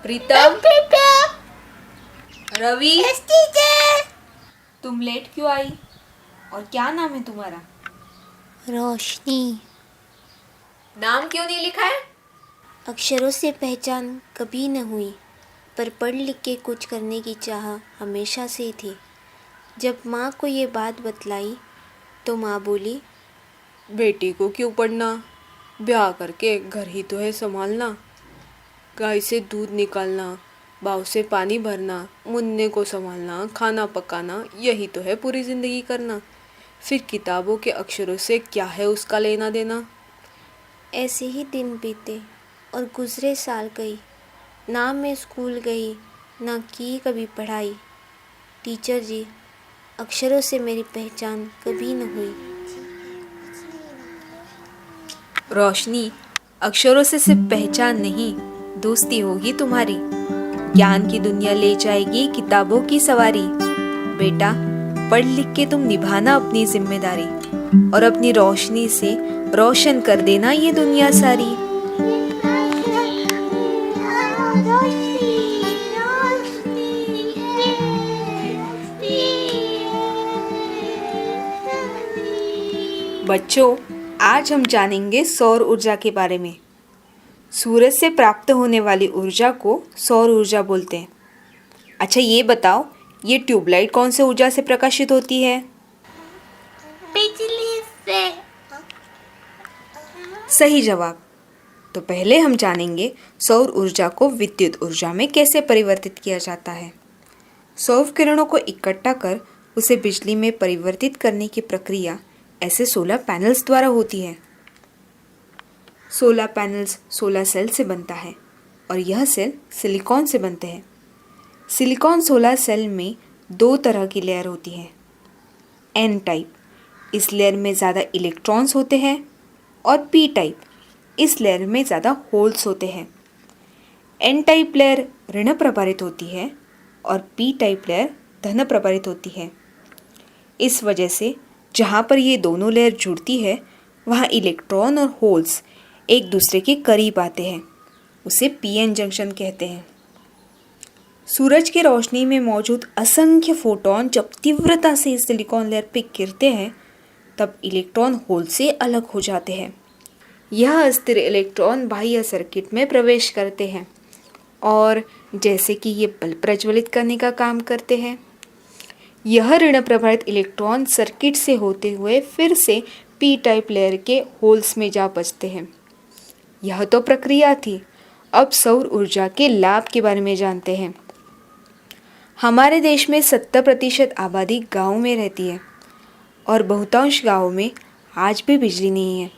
प्रीतम, रवि, तुम लेट क्यों आई? और क्या नाम है तुम्हारा? रोशनी। नाम क्यों नहीं लिखा है? अक्षरों से पहचान कभी न हुई, पर पढ़ लिख के कुछ करने की चाह हमेशा से ही थी। जब माँ को ये बात बतलाई तो माँ बोली, बेटी को क्यों पढ़ना, ब्याह करके घर ही तो है संभालना। गाय से दूध निकालना, बाव से पानी भरना, मुन्ने को संभालना, खाना पकाना, यही तो है पूरी जिंदगी करना। फिर किताबों के अक्षरों से क्या है उसका लेना देना। ऐसे ही दिन बीते और गुजरे साल गई। ना मैं स्कूल गई, ना की कभी पढ़ाई। टीचर जी, अक्षरों से मेरी पहचान कभी न हुई। रोशनी, अक्षरों से सिर्फ पहचान नहीं, दोस्ती होगी तुम्हारी। ज्ञान की दुनिया ले जाएगी किताबों की सवारी। बेटा, पढ़ लिख के तुम निभाना अपनी जिम्मेदारी और अपनी रोशनी से रोशन कर देना ये दुनिया सारी। बच्चों, आज हम जानेंगे सौर ऊर्जा के बारे में। सूरज से प्राप्त होने वाली ऊर्जा को सौर ऊर्जा बोलते हैं। अच्छा, ये बताओ, ये ट्यूबलाइट कौन से ऊर्जा से प्रकाशित होती है? बिजली से। सही जवाब। तो पहले हम जानेंगे सौर ऊर्जा को विद्युत ऊर्जा में कैसे परिवर्तित किया जाता है। सौर किरणों को इकट्ठा कर उसे बिजली में परिवर्तित करने की प्रक्रिया ऐसे सोलर पैनल्स द्वारा होती है। सोलर पैनल्स सोलर सेल से बनता है और यह सेल सिलिकॉन से बनते हैं। सिलिकॉन सोलर सेल में दो तरह की लेयर होती है। एन टाइप, इस लेयर में ज़्यादा इलेक्ट्रॉन्स होते हैं, और पी टाइप, इस लेयर में ज़्यादा होल्स होते हैं। एन टाइप लेयर ऋण प्रभारित होती है और पी टाइप लेयर धन प्रभारित होती है। इस वजह से जहाँ पर ये दोनों लेयर जुड़ती है वहाँ इलेक्ट्रॉन और होल्स एक दूसरे के करीब आते हैं। उसे पीएन जंक्शन कहते हैं। सूरज की रोशनी में मौजूद असंख्य फोटॉन जब तीव्रता से इस सिलिकॉन लेयर पर गिरते हैं तब इलेक्ट्रॉन होल से अलग हो जाते हैं। यह अस्थिर इलेक्ट्रॉन बाह्य सर्किट में प्रवेश करते हैं और जैसे कि ये बल्ब प्रज्वलित करने का काम करते हैं। यह ऋण प्रभारित इलेक्ट्रॉन सर्किट से होते हुए फिर से पी टाइप लेयर के होल्स में जा बजते हैं। यह तो प्रक्रिया थी। अब सौर ऊर्जा के लाभ के बारे में जानते हैं। हमारे देश में 70% आबादी गाँव में रहती है और बहुतांश गाँव में आज भी बिजली नहीं है।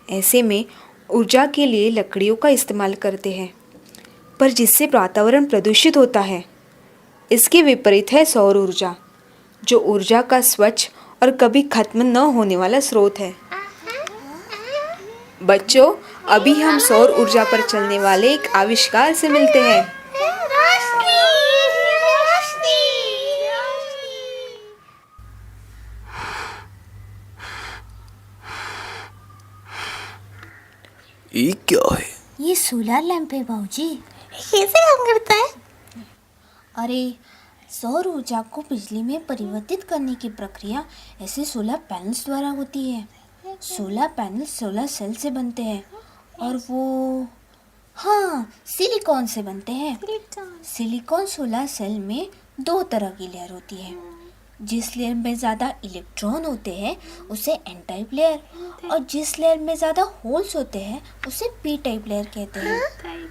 ऐसे में ऊर्जा के लिए लकड़ियों का इस्तेमाल करते हैं, पर जिससे वातावरण प्रदूषित होता है। इसके विपरीत है सौर ऊर्जा, जो ऊर्जा का स्वच्छ और कभी खत्म न होने वाला स्रोत है। बच्चों, अभी हम सौर ऊर्जा पर चलने वाले एक आविष्कार से मिलते हैं। ये क्या है? ये सोलर लैंप है बाबूजी। कैसे काम करता है? अरे, सौर ऊर्जा को बिजली में परिवर्तित करने की प्रक्रिया ऐसे सोलर पैनल्स द्वारा होती है। सोलर पैनल सोलर सेल से बनते हैं और वो सिलिकॉन से बनते हैं। सिलिकॉन सोलर सेल में दो तरह की लेयर होती है। जिस लेयर में ज़्यादा इलेक्ट्रॉन होते हैं उसे एन टाइप लेयर, और जिस लेयर में ज़्यादा होल्स होते हैं उसे पी टाइप लेयर कहते हैं।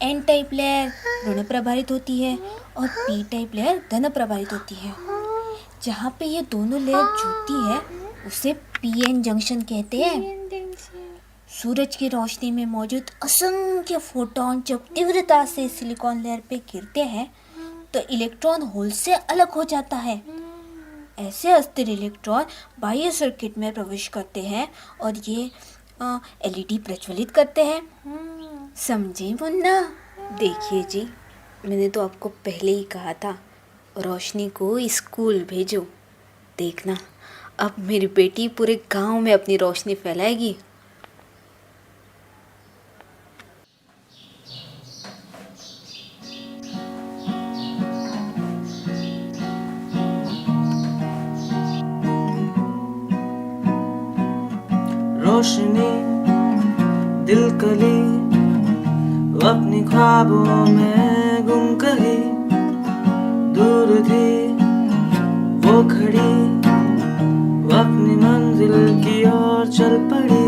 एन टाइप लेयर ऋण प्रभारित होती है और पी टाइप लेयर धन प्रभारित होती है। जहाँ पे ये दोनों लेयर जुड़ती है उसे पीएन जंक्शन कहते हैं। सूरज की रोशनी में मौजूद असंख्य फोटॉन जब तीव्रता से सिलिकॉन लेयर पे गिरते हैं तो इलेक्ट्रॉन होल से अलग हो जाता है। ऐसे अस्थिर इलेक्ट्रॉन बाह्य सर्किट में प्रवेश करते हैं और ये एलईडी प्रज्वलित करते हैं। समझे मुन्ना? देखिए जी, मैंने तो आपको पहले ही कहा था, रोशनी को स्कूल भेजो। देखना, अब मेरी बेटी पूरे गांव में अपनी रोशनी फैलाएगी। रोशनी दिलकली अपनी ख्वाबों में गुम कहीं दूर थी वो खड़ी, वो अपनी मंजिल की ओर चल पड़ी।